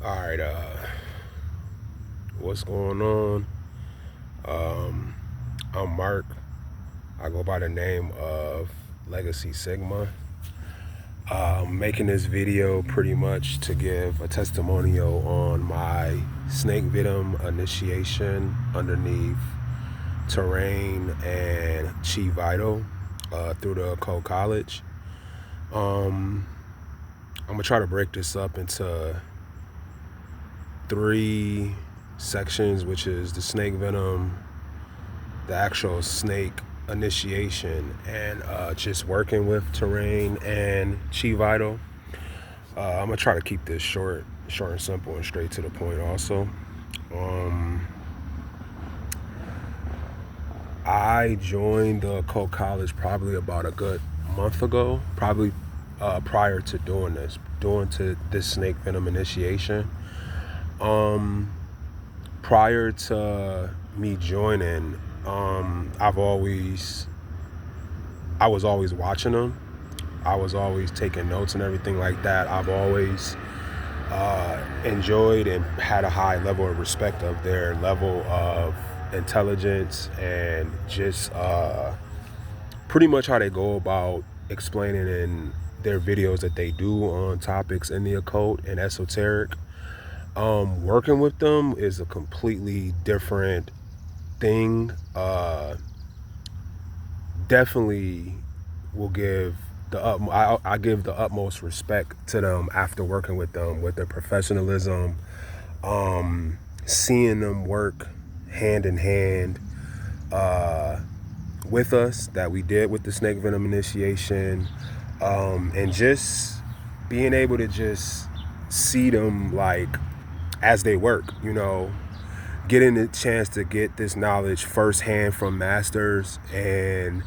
All right, what's going on? Um, I'm Mark. I go by the name of Legacy Sigma. I'm making this video pretty much to give a testimonial on my snake venom initiation underneath terraine and chi vital through the occult college. I'm gonna try to break this up into 3 sections, which is the snake venom, the actual snake initiation, and just working with terraine and chi vital. I'm gonna try to keep this short and simple and straight to the point also. I joined the occult college probably about a good month ago, probably prior to doing this snake venom initiation. Prior to me joining, I was always watching them. I was always taking notes and everything like that. I've always enjoyed and had a high level of respect of their level of intelligence and just pretty much how they go about explaining in their videos that they do on topics in the occult and esoteric. Working with them is a completely different thing. Definitely will give I give the utmost respect to them after working with them, with their professionalism, seeing them work hand in hand with us that we did with the snake venom initiation, and just being able to just see them like as they work, getting the chance to get this knowledge firsthand from masters and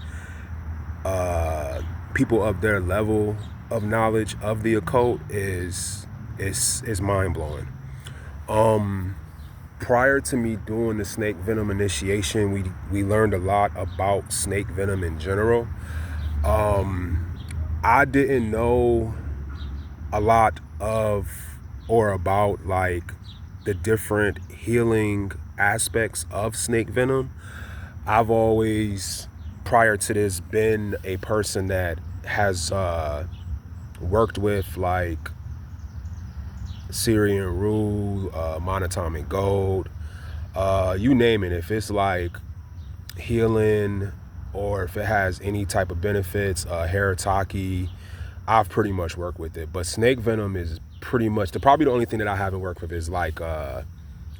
people of their level of knowledge of the occult is mind-blowing. Prior to me doing the snake venom initiation, we learned a lot about snake venom in general. I didn't know a lot of or about like the different healing aspects of snake venom. I've always, prior to this, been a person that has worked with like Syrian rule, monatomic gold, you name it. If it's like healing or if it has any type of benefits, Harataki, I've pretty much worked with it. But snake venom is pretty much probably the only thing that I haven't worked with is like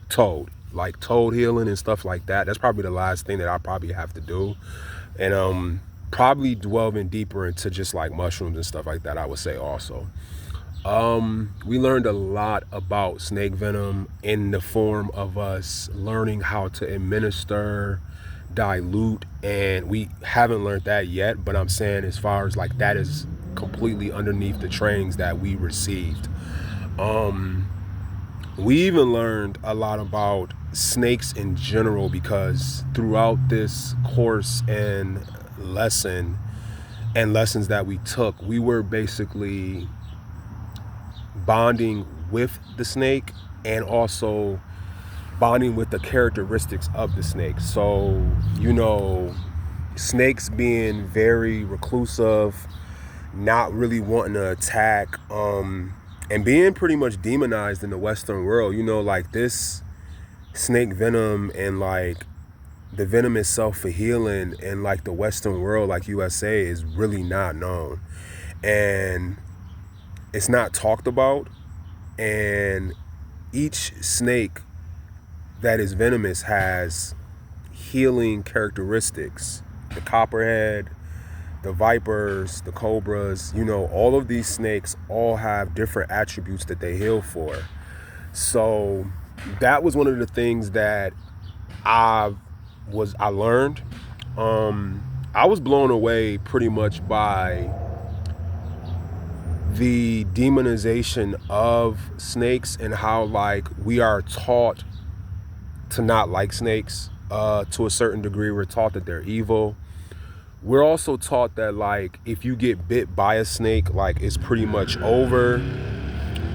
toad healing and stuff like that. That's probably the last thing that I probably have to do. And probably delving deeper into just like mushrooms and stuff like that, I would say also. We learned a lot about snake venom in the form of us learning how to administer, dilute, and we haven't learned that yet, but I'm saying as far as like that is completely underneath the trainings that we received. We even learned a lot about snakes in general, because throughout this course and lessons that we took, we were basically bonding with the snake and also bonding with the characteristics of the snake. So, snakes being very reclusive, not really wanting to attack, and being pretty much demonized in the Western world. Like this snake venom and like the venom itself for healing in like the Western world, like USA, is really not known. And it's not talked about. And each snake that is venomous has healing characteristics. The copperhead, the vipers, the cobras, all of these snakes all have different attributes that they heal for. So that was one of the things that I learned. I was blown away pretty much by the demonization of snakes and how like we are taught to not like snakes. To a certain degree, we're taught that they're evil. We're also taught that like if you get bit by a snake, like it's pretty much over.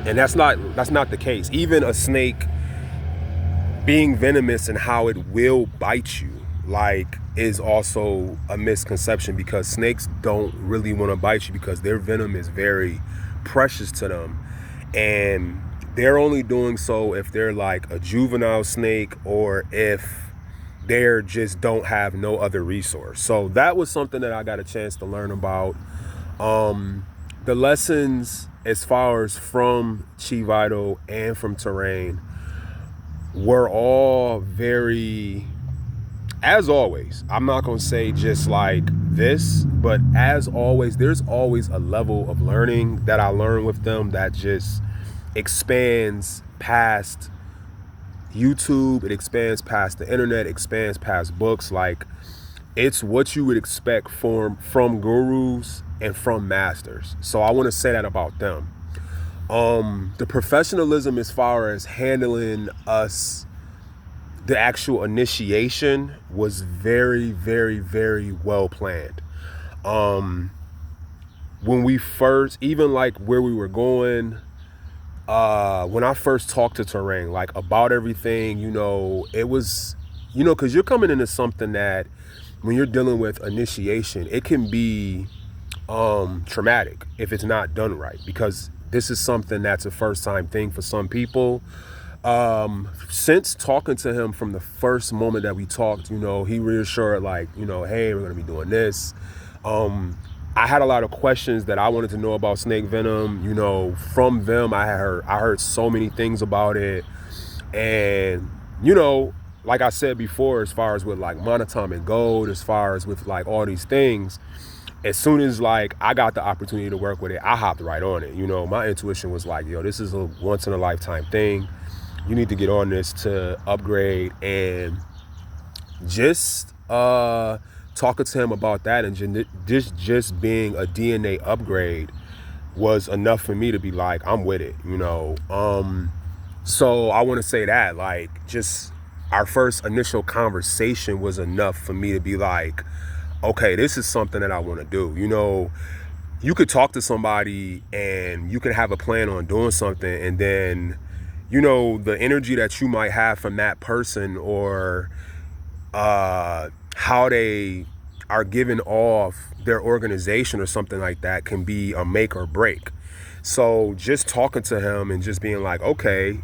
And that's not the case. Even a snake being venomous and how it will bite you, like, is also a misconception, because snakes don't really want to bite you because their venom is very precious to them. And they're only doing so if they're like a juvenile snake, or if they're just don't have no other resource. So that was something that I got a chance to learn about. The lessons as far as from Chi Vital and from Terraine were all very, as always, I'm not going to say just like this, but as always, there's always a level of learning that I learn with them that just expands past YouTube, it expands past the internet, expands past books. Like, it's what you would expect from gurus and from masters. So I want to say that about them. The professionalism as far as handling us, the actual initiation, was very, very, very well planned. When we first, even like where we were going, when I first talked to Terraine, like, about everything, it was, because you're coming into something that, when you're dealing with initiation, it can be traumatic if it's not done right, because this is something that's a first time thing for some people. Since talking to him from the first moment that we talked, he reassured, like, hey, we're gonna be doing this. I had a lot of questions that I wanted to know about snake venom. From them, I heard so many things about it. And, like I said before, as far as with like monatomic gold, as far as with like all these things, as soon as like I got the opportunity to work with it, I hopped right on it. My intuition was like, yo, this is a once in a lifetime thing. You need to get on this to upgrade. And just talking to him about that, and just being a DNA upgrade was enough for me to be like, I'm with it. So I want to say that, like, just our first initial conversation was enough for me to be like, okay, this is something that I want to do. You could talk to somebody and you could have a plan on doing something, and then, the energy that you might have from that person, or how they are giving off their organization or something like that, can be a make or break. So just talking to him and just being like, okay,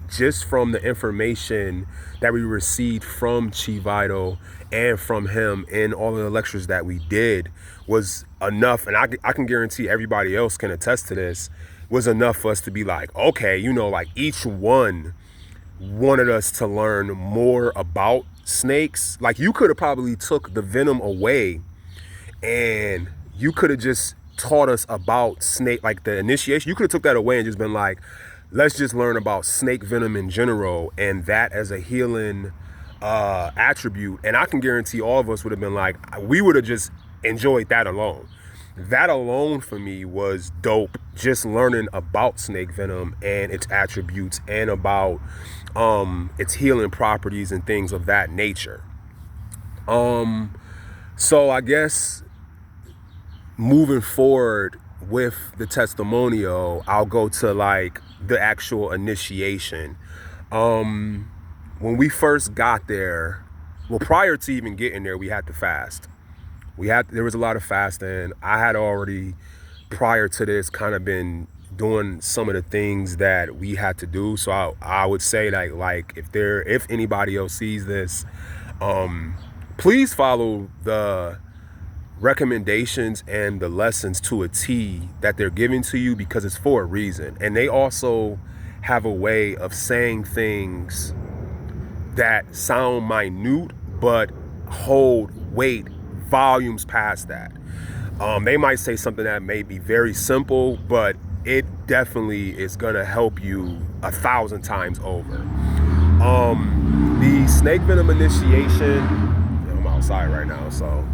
just from the information that we received from Chi Vital and from him in all of the lectures that we did was enough. And I can guarantee everybody else can attest to this, was enough for us to be like, okay, like, each one wanted us to learn more about snakes. Like, you could have probably took the venom away and you could have just taught us about snake, like the initiation. You could have took that away and just been like, let's just learn about snake venom in general, and that as a healing attribute. And I can guarantee all of us would have been like, we would have just enjoyed that alone. That alone for me was dope, just learning about snake venom and its attributes, and about its healing properties and things of that nature. So I guess moving forward with the testimonial, I'll go to like the actual initiation. When we first got there, well, prior to even getting there, we had to fast. There was a lot of fasting. I had already, prior to this, kind of been doing some of the things that we had to do. So I would say that, like, if anybody else sees this, please follow the recommendations and the lessons to a T that they're giving to you, because it's for a reason. And they also have a way of saying things that sound minute but hold weight volumes past that. They might say something that may be very simple, but it definitely is gonna help you 1,000 times over. The snake venom initiation, I'm outside right now, so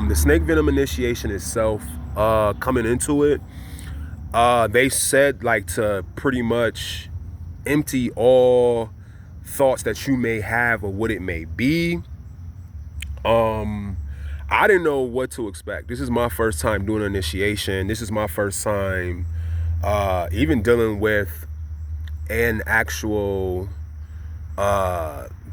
the snake venom initiation itself, coming into it, they said, like, to pretty much empty all thoughts that you may have of what it may be. I didn't know what to expect. This is my first time doing initiation. This is my first time even dealing with an actual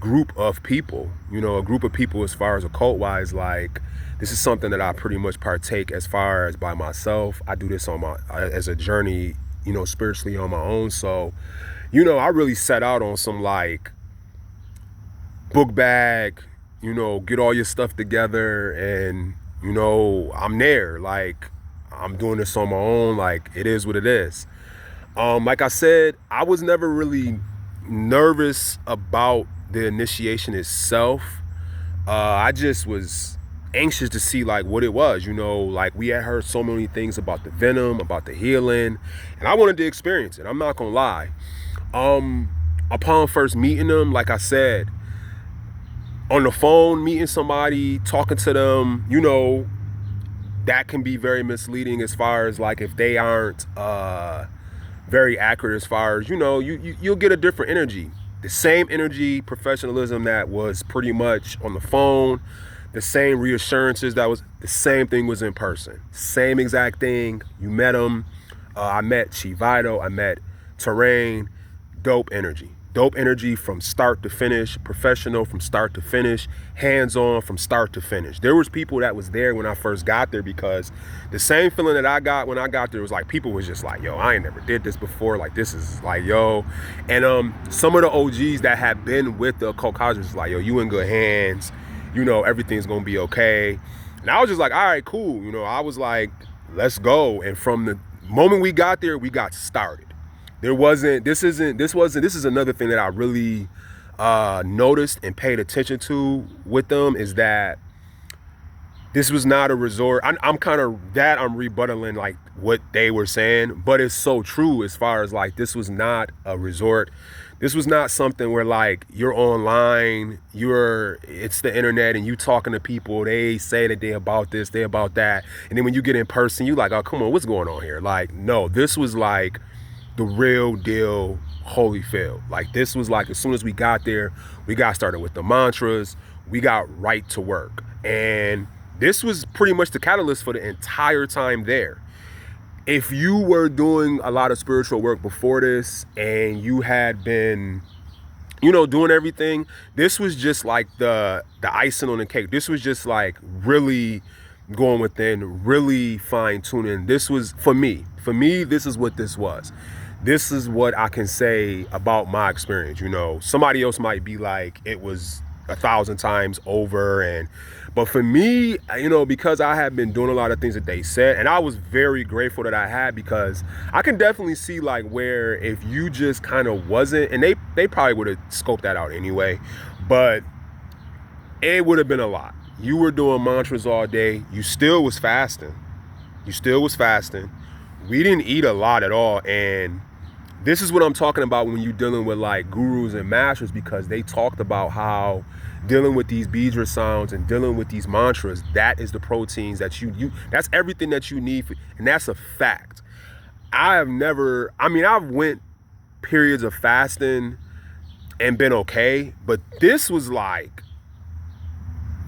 group of people, a group of people as far as occult wise. Like, this is something that I pretty much partake as far as by myself. I do this on my as a journey, spiritually on my own. So, I really set out on some like book bag, get all your stuff together, and I'm there. Like, I'm doing this on my own. Like, it is what it is. Like I said, I was never really nervous about the initiation itself. I just was anxious to see like what it was. Like, we had heard so many things about the venom, about the healing, and I wanted to experience it. I'm not gonna lie. Upon first meeting them, like I said, on the phone, meeting somebody, talking to them, that can be very misleading as far as like if they aren't very accurate as far as, you'll get a different energy. The same energy, professionalism that was pretty much on the phone, the same reassurances that was, the same thing was in person. Same exact thing. You met them. I met Chivito, I met Terraine. Dope energy. Dope energy from start to finish, professional from start to finish, hands-on from start to finish. There was people that was there when I first got there, because the same feeling that I got when I got there was like, people was just like, yo, I ain't never did this before. Like, this is like, yo. And some of the OGs that had been with the occult cosmos was like, yo, you in good hands. Everything's gonna be okay. And I was just like, all right, cool. I was like, let's go. And from the moment we got there, we got started. This is another thing that I really noticed and paid attention to with them, is that this was not a resort. I'm rebuttaling like what they were saying, but it's so true as far as like, this was not a resort. This was not something where like you're online, it's the internet and you talking to people, they say that they about this, they about that. And then when you get in person, you like, oh, come on, what's going on here? Like, no, this was like the real deal Holyfield. Like, this was like, as soon as we got there, we got started with the mantras, we got right to work. And this was pretty much the catalyst for the entire time there. If you were doing a lot of spiritual work before this and you had been, doing everything, this was just like the icing on the cake. This was just like really going within, really fine tuning. This was, for me, this is what this was. This is what I can say about my experience. Somebody else might be like, it was 1,000 times over. But for me, because I had been doing a lot of things that they said, and I was very grateful that I had, because I can definitely see like where if you just kind of wasn't, and they probably would have scoped that out anyway, but it would have been a lot. You were doing mantras all day. You still was fasting. We didn't eat a lot at all. And this is what I'm talking about when you're dealing with like gurus and masters, because they talked about how dealing with these bidra sounds and dealing with these mantras, that is the proteins that you that's everything that you need and that's a fact. I've went periods of fasting and been okay, but this was like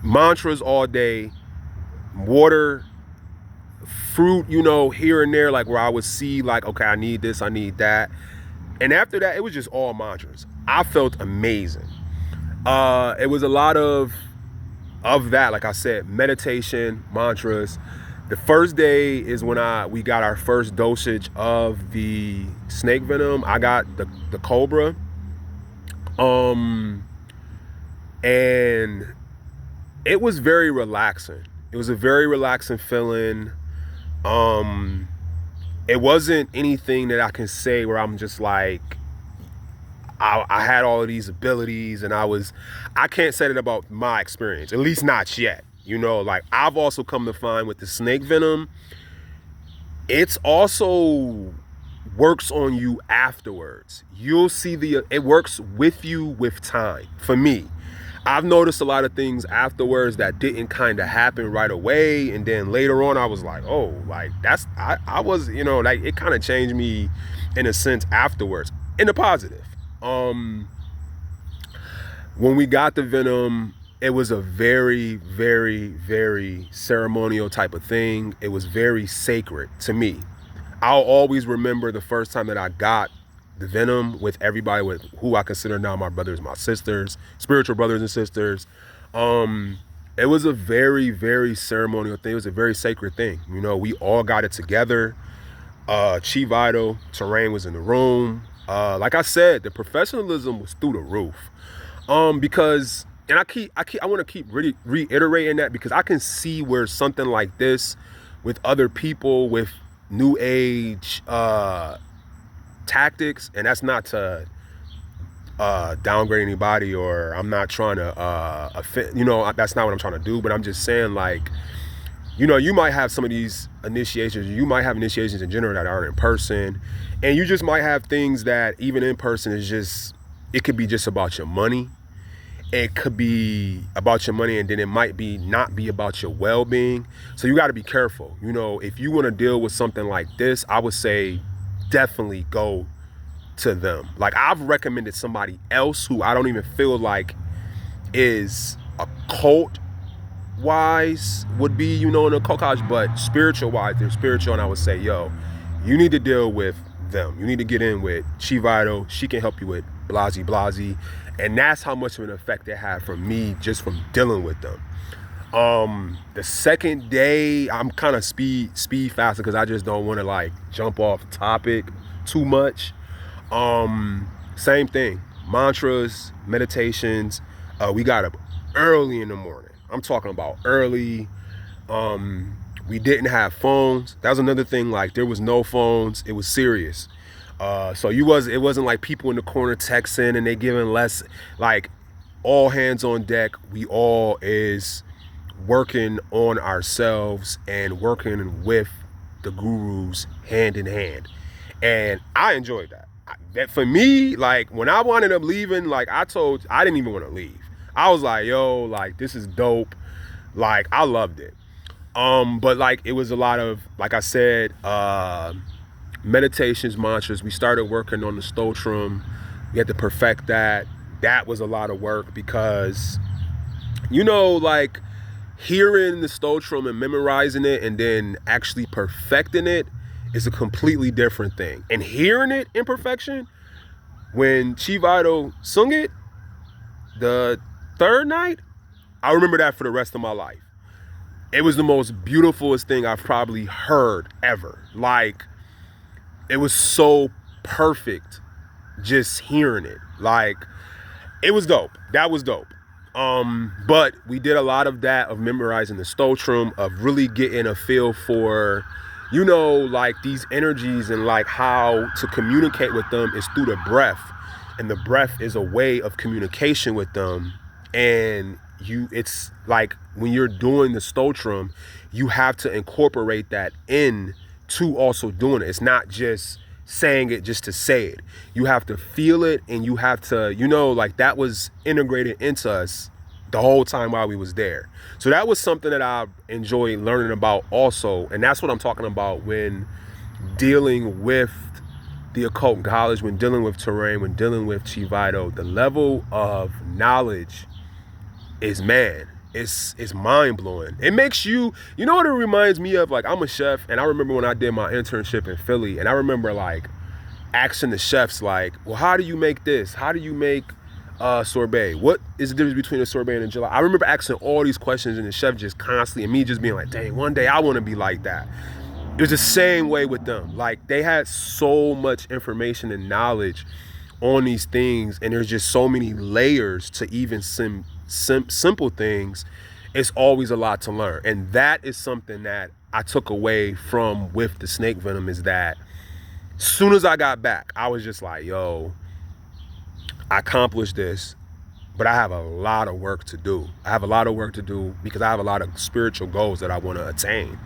mantras all day, water, fruit, here and there, like where I would see like, okay, I need this, I need that. And after that, it was just all mantras. I felt amazing. It was a lot of that, like I said, meditation, mantras. The first day is when we got our first dosage of the snake venom. I got the cobra. And it was very relaxing. It was a very relaxing feeling. It wasn't anything that I can say where I'm just like, I had all of these abilities and I can't say that about my experience, at least not yet. Like, I've also come to find with the snake venom, it's also works on you afterwards. You'll see it works with you with time. For me, I've noticed a lot of things afterwards that didn't kind of happen right away. And then later on, I was like, oh, like I was, like it kind of changed me in a sense afterwards, in the positive. When we got the venom, it was a very, very, very ceremonial type of thing. It was very sacred to me. I'll always remember the first time that I got the venom with everybody with who I consider now my brothers, my sisters, spiritual brothers and sisters. It was a very, very ceremonial thing. It was a very sacred thing. You know, we all got it together. Chi Vital, Terraine was in the room. Like I said, the professionalism was through the roof. Because, and I want to keep really reiterating that, because I can see where something like this with other people with new age tactics, and that's not to downgrade anybody, or I'm not trying to offend, you know, that's not what I'm trying to do, but I'm just saying, like, you know, you might have some of these initiations, you might have initiations in general that aren't in person, and you just might have things that even in person is just, it could be just about your money. It could be about your money, and then it might be not be about your well-being. So you got to be careful. You know, if you want to deal with something like this, I would say definitely go to them. Like, I've recommended somebody else who I don't even feel like is occult wise would be, you know, in a occult college, but spiritual wise, they're spiritual, and I would say, yo, you need to deal with them. You need to get in with Chi Vital. She can help you with Blasey Blasey. And that's how much of an effect it had from me just from dealing with them. The second day, I'm kind of speed faster because I just don't want to like jump off topic too much. Same thing, mantras, meditations. We got up early in the morning. I'm talking about early. We didn't have phones. That was another thing. Like, there was no phones. It was serious. So it wasn't like people in the corner texting and they giving less, like, all hands on deck. We all is working on ourselves and working with the gurus hand in hand. And I enjoyed that. That for me, like, when I wound up leaving, like, I didn't even want to leave. I was like, yo, like, this is dope. Like, I loved it. But like, it was a lot of, like I said, meditations, mantras. We started working on the stotrum. We had to perfect that. That was a lot of work because, you know, like, hearing the stotrum and memorizing it and then actually perfecting it is a completely different thing. And hearing it in perfection, when Chi Vital sung it the third night, I remember that for the rest of my life. It was the most beautifulest thing I've probably heard ever. Like, it was so perfect just hearing it. Like, it was dope. That was dope. But we did a lot of that, of memorizing the stotrum, of really getting a feel for, you know, like, these energies and like how to communicate with them is through the breath. And the breath is a way of communication with them. And it's like, when you're doing the stotrum, you have to incorporate that in to also doing it. It's not just saying it just to say it. You have to feel it, and you have to, you know, like, that was integrated into us the whole time while we was there. So that was something that I enjoyed learning about also. And that's what I'm talking about when dealing with the occult college, when dealing with terrain, when dealing with Chi Vital. The level of knowledge is, man, it's mind-blowing. It makes you know what it reminds me of? Like, I'm a chef, and I remember when I did my internship in Philly, and I remember, like, asking the chefs, like, well, how do you make this? How do you make sorbet? What is the difference between a sorbet and a gelato? I remember asking all these questions, and the chef just constantly, and me just being like, dang, one day I want to be like that. It was the same way with them. Like, they had so much information and knowledge on these things, and there's just so many layers to even simple things. It's always a lot to learn. And that is something that I took away from with the snake venom, is that as soon as I got back, I was just like, yo, I accomplished this, but I have a lot of work to do. I have a lot of work to do because I have a lot of spiritual goals that I want to attain.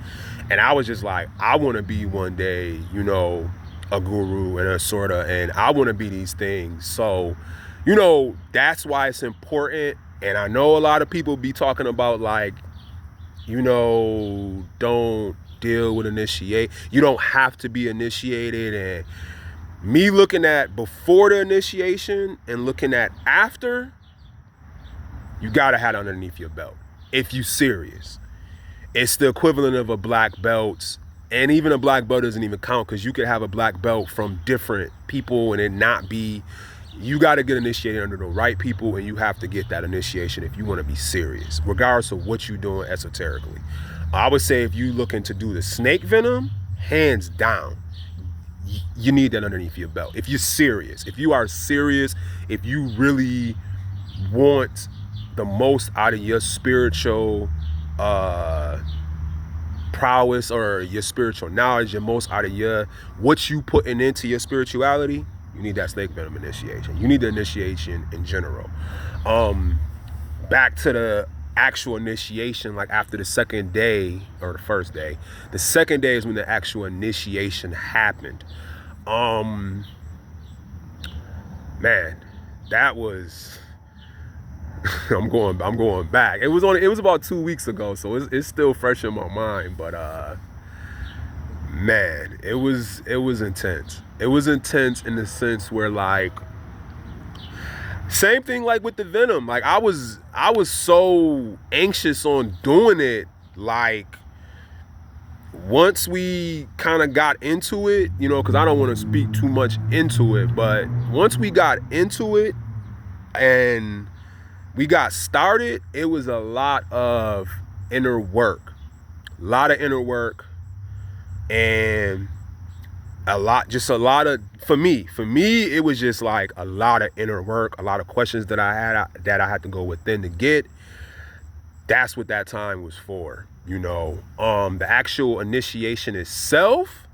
And I was just like, I want to be one day, you know, a guru and a sorta, and I want to be these things. So, you know, that's why it's important. And I know a lot of people be talking about, like, you know, don't deal with initiate. You don't have to be initiated. And me looking at before the initiation and looking at after, you gotta have it underneath your belt if you serious. It's the equivalent of a black belt And even a black belt doesn't even count, because you could have a black belt from different people and it not be. You got to get initiated under the right people, and you have to get that initiation if you want to be serious, regardless of what you're doing esoterically. I would say if you looking to do the snake venom, hands down, you need that underneath your belt. If you're serious, if you are serious, if you really want the most out of your spiritual prowess or your spiritual knowledge, the most out of your what you putting into your spirituality, you need that snake venom initiation. You need the initiation in general. Back to the actual initiation, like after the second day or the first day, the second day is when the actual initiation happened. Man, that was I'm going back. It was about 2 weeks ago, so it's still fresh in my mind. But man, it was intense. It was intense in the sense where, like, same thing like with the venom. Like I was so anxious on doing it. Like once we kind of got into it, you know, because I don't want to speak too much into it, but once we got into it and we got started, it was a lot of inner work. And a lot of, for me, it was just like a lot of inner work, a lot of questions that I had to go within to get. That's what that time was for, you know. The actual initiation itself,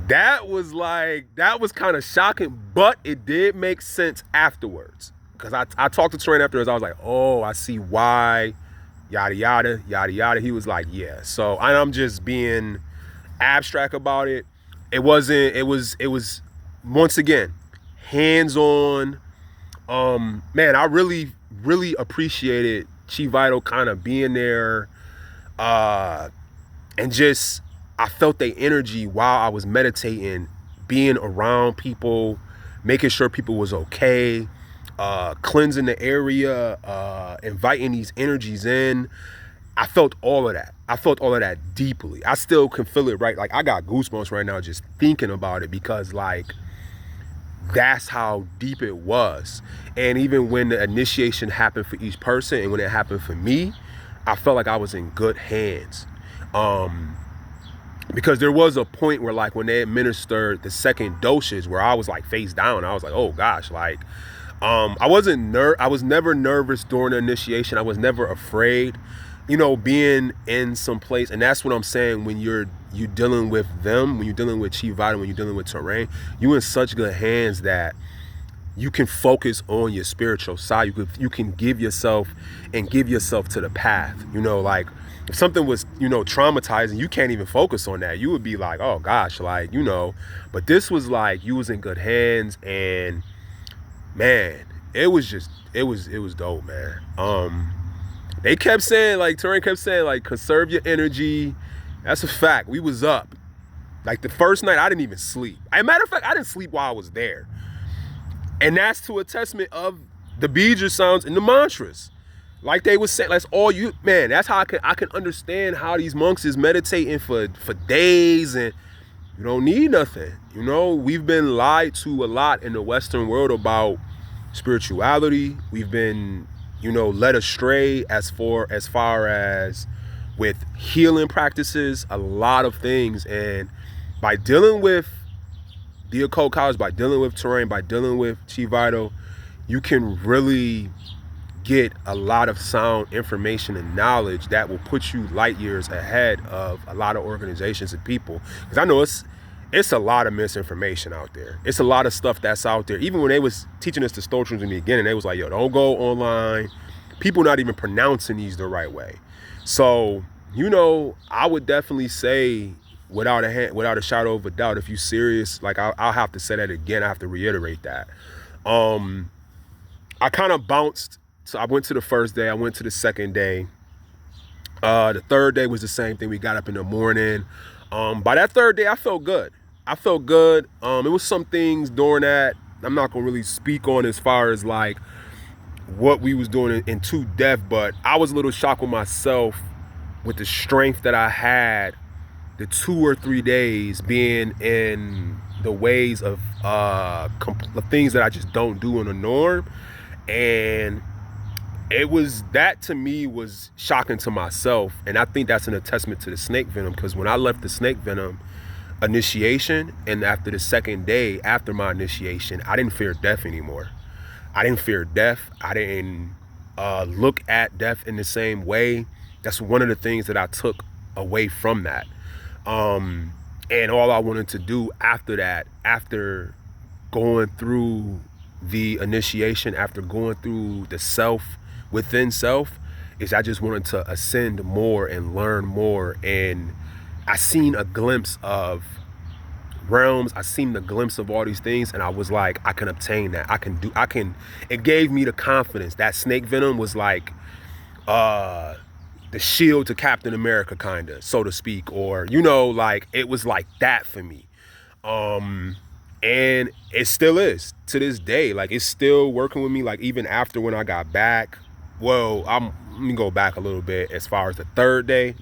that was kind of shocking, but it did make sense afterwards. Because I talked to Terraine afterwards. I was like, oh, I see why, yada, yada, yada, yada. He was like, yeah. So I'm just being abstract about it. It was once again, hands-on. Man, I really, really appreciated Chi Vital kind of being there. And just, I felt their energy while I was meditating, being around people, making sure people was okay. Cleansing the area, inviting these energies in. I felt all of that deeply. I still can feel it, right? Like I got goosebumps right now just thinking about it, because like that's how deep it was. And even when the initiation happened for each person and when it happened for me, I felt like I was in good hands. Because there was a point where, like, when they administered the second dosage, where I was like face down, I was like, oh gosh, like I was never nervous during the initiation. I was never afraid, you know, being in some place. And that's what I'm saying, when you're dealing with them, when you're dealing with Chi Vital, when you're dealing with terraine, you're in such good hands that you can focus on your spiritual side. You can give yourself to the path. You know, like if something was, you know, traumatizing, you can't even focus on that. You would be like, oh gosh, like, you know. But this was like you was in good hands, and man, it was dope, man. They kept saying, like, Terraine kept saying, like, conserve your energy. That's a fact. We was up. Like, the first night, I didn't even sleep. As a matter of fact, I didn't sleep while I was there. And that's to a testament of the bija sounds and the mantras. Like they was saying, that's all you, man, that's how I can understand how these monks is meditating for days, and you don't need nothing. You know, we've been lied to a lot in the Western world about spirituality. We've been, you know, led astray as far as with healing practices, a lot of things. And by dealing with the occult college, by dealing with terraine, by dealing with Chi Vital, you can really get a lot of sound information and knowledge that will put you light years ahead of a lot of organizations and people. Because I know it's a lot of misinformation out there. It's a lot of stuff that's out there. Even when they was teaching us the stotrums in the beginning, they was like, yo, don't go online. People not even pronouncing these the right way. So, you know, I would definitely say, without a shadow of a doubt, if you're serious, like I'll have to say that again. I have to reiterate that. I kind of bounced. So I went to the first day. I went to the second day. The third day was the same thing. We got up in the morning. By that third day, I felt good. It was some things during that I'm not gonna really speak on as far as like what we was doing in too depth, but I was a little shocked with myself with the strength that I had the 2 or 3 days being in the ways of the things that I just don't do in the norm. And it was, that to me was shocking to myself. And I think that's an testament to the snake venom, because when I left the snake venom initiation, and after the second day after my initiation, I didn't fear death anymore. I didn't fear death. I didn't look at death in the same way. That's one of the things that I took away from that. And all I wanted to do after that, after going through the initiation, after going through the self within self, is I just wanted to ascend more and learn more. And I seen a glimpse of realms. I seen the glimpse of all these things, and I was like, I can obtain that. It gave me the confidence. That snake venom was like the shield to Captain America, kind of, so to speak, or, you know, like, it was like that for me. And it still is to this day. Like, it's still working with me. Like, even after when I got back, well, let me go back a little bit. As far as the third day,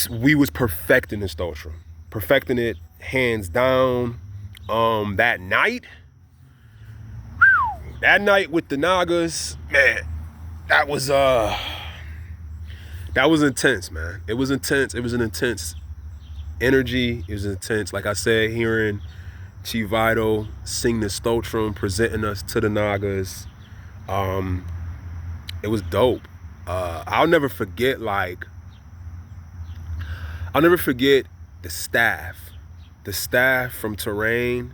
we was perfecting the stotrum, perfecting it hands down. That night with the Nagas, man, that was intense, man. It was intense. It was an intense energy. It was intense. Like I said, hearing Chi Vital sing the stotrum, presenting us to the Nagas, it was dope. I'll never forget the staff from Terraine.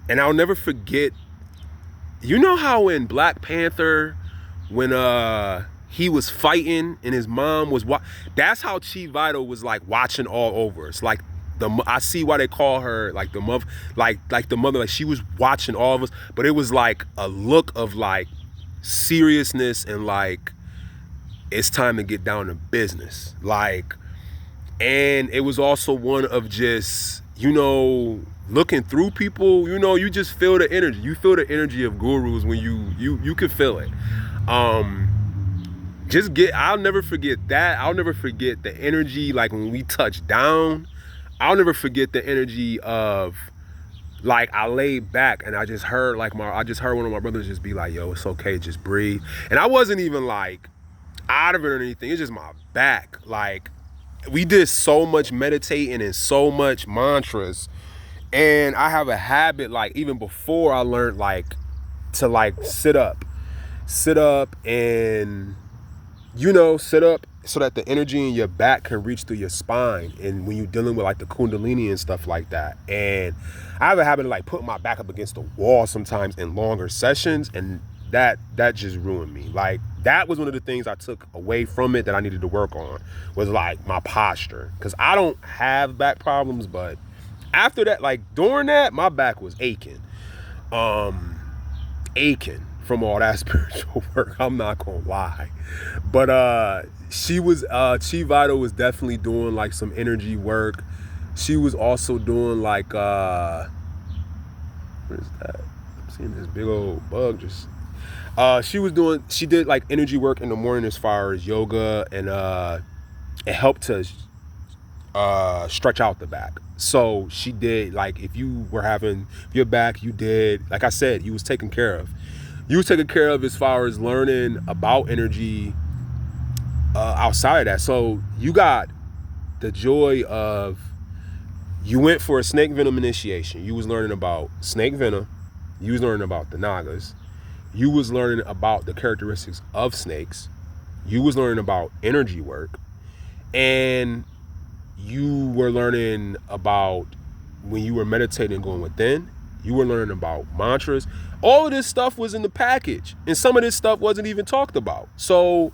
And I'll never forget, you know how in Black Panther, when he was fighting and his mom was that's how Chi Vital was like watching all over us. Like, I see why they call her like the mother, like the mother, like she was watching all of us, but it was like a look of like seriousness and like, it's time to get down to business. Like, and it was also one of just, you know, looking through people, you know, you just feel the energy. You feel the energy of gurus when you can feel it. I'll never forget that. I'll never forget the energy, like when we touched down. I'll never forget the energy of, like, I laid back and I just heard one of my brothers just be like, yo, it's okay, just breathe. And I wasn't even like out of it or anything. It's just my back. Like, we did so much meditating and so much mantras. And I have a habit, like, even before I learned, like, to like sit up and, you know, sit up so that the energy in your back can reach through your spine. And when you're dealing with like the Kundalini and stuff like that. And I have a habit of like putting my back up against the wall sometimes in longer sessions. And that just ruined me. Like, that was one of the things I took away from it that I needed to work on, was like my posture. Because I don't have back problems, but after that, like during that, my back was aching from all that spiritual work. I'm not gonna lie. But Chi Vital was definitely doing like some energy work. She was also doing like what is that? I'm seeing this big old bug just she did like energy work in the morning as far as yoga, and it helped to stretch out the back. So she did, like, if you were having your back, you did, like I said, you was taken care of. You was taken care of as far as learning about energy outside of that. So you got the joy of, you went for a snake venom initiation. You was learning about snake venom. You was learning about the Nagas. You was learning about the characteristics of snakes. You was learning about energy work. And you were learning about, when you were meditating and going within, you were learning about mantras. All of this stuff was in the package, and some of this stuff wasn't even talked about. So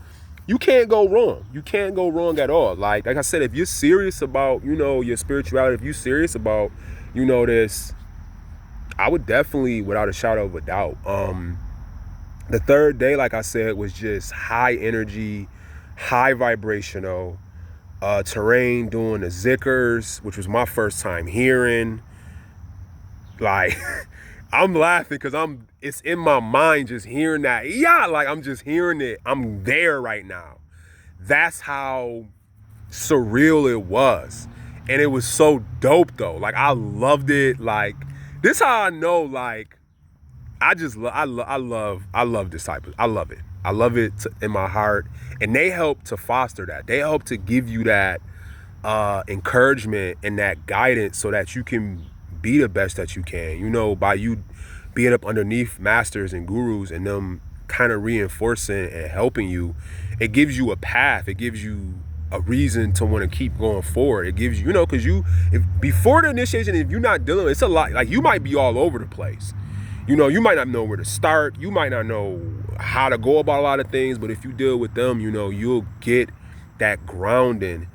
you can't go wrong. You can't go wrong at all. Like I said, if you're serious about, you know, your spirituality, if you're serious about, you know, this, I would definitely, without a shadow of a doubt. The third day, like I said, was just high energy, high vibrational. Terraine doing the zikrs, which was my first time hearing. Like, I'm laughing because it's in my mind just hearing that. Yeah, like I'm just hearing it. I'm there right now. That's how surreal it was. And it was so dope though. Like I loved it. Like this how I know like I just I love disciples. I love it. I love it in my heart. And they help to foster that. They help to give you that encouragement and that guidance so that you can be the best that you can. You know, by you being up underneath masters and gurus and them kind of reinforcing and helping you, it gives you a path. It gives you a reason to want to keep going forward. It gives you, you know, because if before the initiation, if you're not dealing, it's a lot. Like you might be all over the place. You know, you might not know where to start. You might not know how to go about a lot of things. But if you deal with them, you know, you'll get that grounding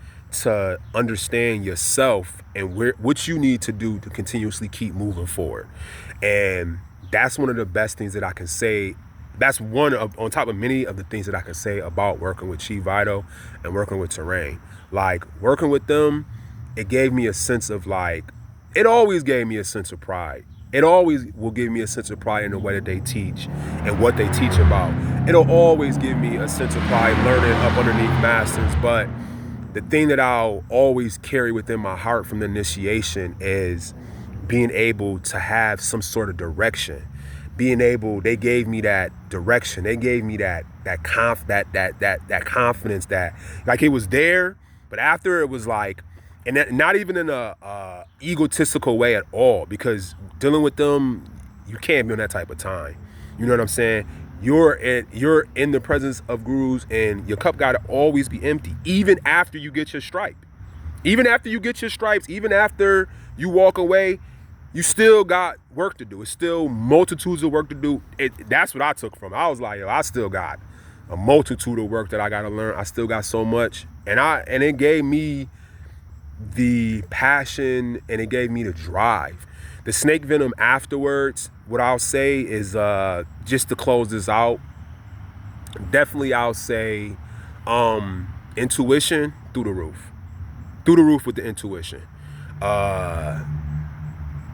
to understand yourself and what you need to do to continuously keep moving forward. And that's one of the best things that I can say. That's one of, on top of many of the things that I can say about working with Chi Vital and working with Terraine. Like working with them, it gave me a sense of like, it always gave me a sense of pride. It always will give me a sense of pride in the way that they teach and what they teach about. It'll always give me a sense of pride learning up underneath masters. But the thing that I'll always carry within my heart from the initiation is being able to have some sort of direction. They gave me that direction. They gave me that confidence that like it was there, but after it was like, and that, not even in a egotistical way at all, because dealing with them, you can't be on that type of time. You know what I'm saying? You're in the presence of gurus, and your cup gotta always be empty, even after you get your stripe. Even after you get your stripes, even after you walk away, you still got work to do. It's still multitudes of work to do. That's what I took from it. I was like, yo, I still got a multitude of work that I gotta learn. I still got so much. And it gave me the passion and it gave me the drive. The snake venom afterwards, what I'll say is just to close this out, definitely I'll say intuition through the roof. Through the roof with the intuition.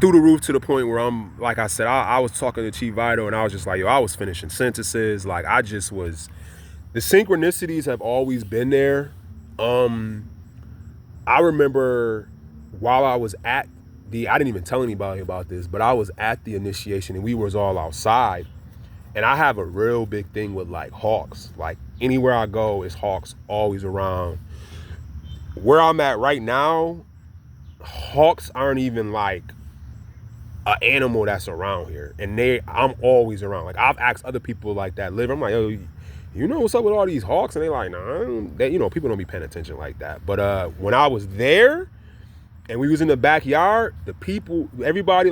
Through the roof to the point where I'm, like I said, I was talking to Chi Vital and I was just like, yo, I was finishing sentences. Like I just was, the synchronicities have always been there. I remember while I was at I didn't even tell anybody about this, but I was at the initiation and we was all outside. And I have a real big thing with like hawks. Like anywhere I go, it's hawks always around. Where I'm at right now, hawks aren't even like an animal that's around here. And I'm always around. Like I've asked other people like that live. I'm like, yo, you know what's up with all these hawks? And they like, nah, you know, people don't be paying attention like that. But when I was there and we was in the backyard, the people, everybody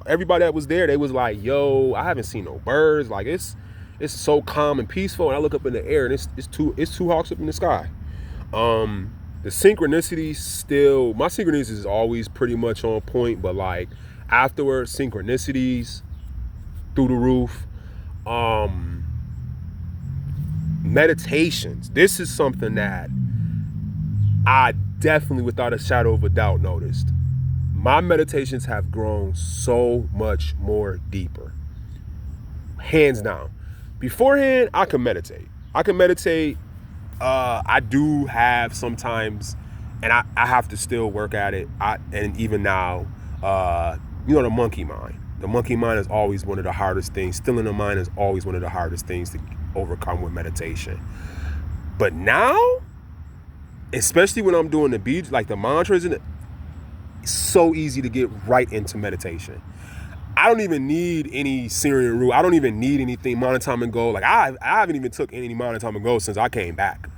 everybody that was there, they was like, yo, I haven't seen no birds. Like it's so calm and peaceful. And I look up in the air and it's two hawks up in the sky. The synchronicities still, my synchronicities is always pretty much on point, but like afterwards, synchronicities through the roof. Meditations. This is something that I definitely, without a shadow of a doubt, noticed. My meditations have grown so much more deeper. Hands down. Beforehand, I could meditate. I do have sometimes, and I have to still work at it. And even now, you know, the monkey mind. The monkey mind is always one of the hardest things. Stilling the mind is always one of the hardest things to overcome with meditation. But now, especially when I'm doing the beats, like the mantras, and it's so easy to get right into meditation. I don't even need any Syrian rule. I don't even need anything monotone and gold. Like I haven't even took any monotone and gold since I came back.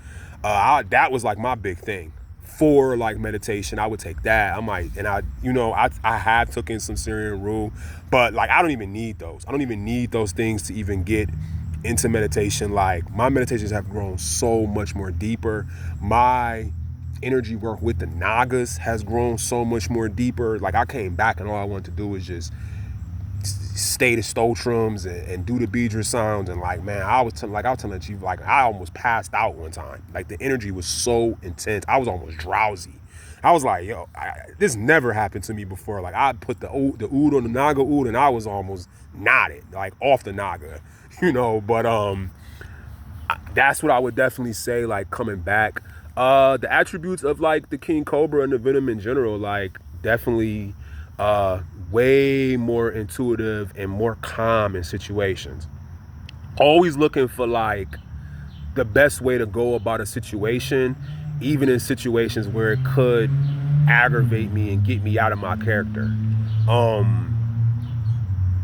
That was like my big thing for like meditation. I would take that. I'm like, and I have taken some Syrian rule, but like I don't even need those. I don't even need those things to even get into meditation. Like my meditations have grown so much more deeper. My energy work with the Nagas has grown so much more deeper. Like I came back and all I wanted to do was just stay the stotrums and do the Beedra sounds. And like, man, I was telling you, like I almost passed out one time. Like the energy was so intense. I was almost drowsy. I was like, yo, this never happened to me before. Like I put the oud on the Naga oud and I was almost nodded, like off the Naga, you know. But that's what I would definitely say, like coming back. The attributes of like the king cobra and the venom in general, like definitely way more intuitive and more calm in situations. Always looking for like the best way to go about a situation, even in situations where it could aggravate me and get me out of my character. Um,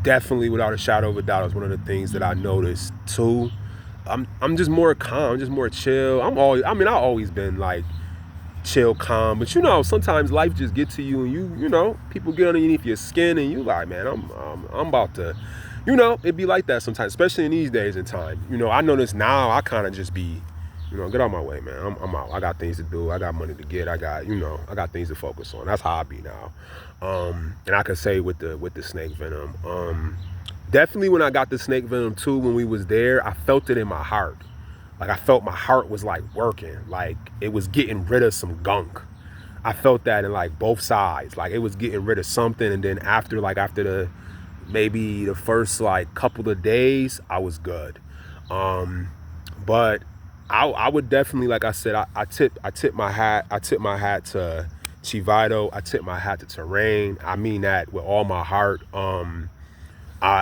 Definitely, without a shadow of a doubt, is one of the things that I noticed too. I'm just more calm, I'm just more chill. I've always been like chill, calm, but you know, sometimes life just gets to you, and you know, people get underneath your skin, and you like, man, I'm about to, you know, it be like that sometimes, especially in these days and time. You know, I notice now I kind of just be, you know, get out my way, man. I'm out. I got things to do. I got money to get. I got, you know, I got things to focus on. That's how I be now. And I could say with the snake venom, definitely when I got the snake venom too, when we was there, I felt it in my heart. Like I felt my heart was like working, like it was getting rid of some gunk. I felt that in like both sides, like it was getting rid of something. And then after the maybe the first like couple of days, I was good. But I would definitely, like I said, I tip my hat to Chivito. I tip my hat to Terraine. I mean that with all my heart.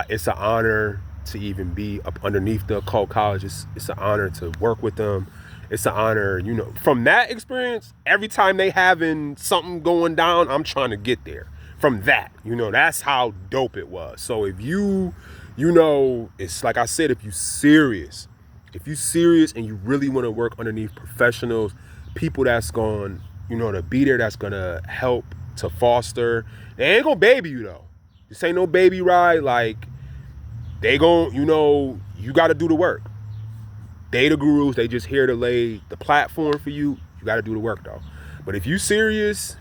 It's an honor to even be up underneath the occult college. It's an honor to work with them. It's an honor, you know, from that experience. Every time they having something going down, I'm trying to get there. From that, you know, that's how dope it was. So if you know, it's like I said, if you serious and you really want to work underneath professionals, people that's going, you know, to be there, that's gonna help to foster. They ain't gonna baby you though. This ain't no baby ride. Like they gon', you know, you got to do the work. They the gurus. They just here to lay the platform for you. You got to do the work though. But if you serious,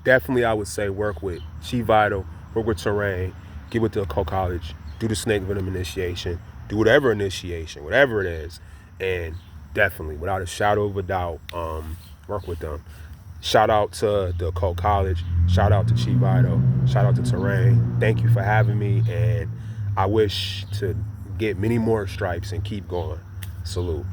definitely I would say work with Chivito, work with Terraine, get with the occult college, do the snake venom initiation, do whatever initiation, whatever it is, and definitely, without a shadow of a doubt, work with them. Shout out to the occult college. Shout out to Chivito. Shout out to Terraine. Thank you for having me, and I wish to get many more stripes and keep going. Salute.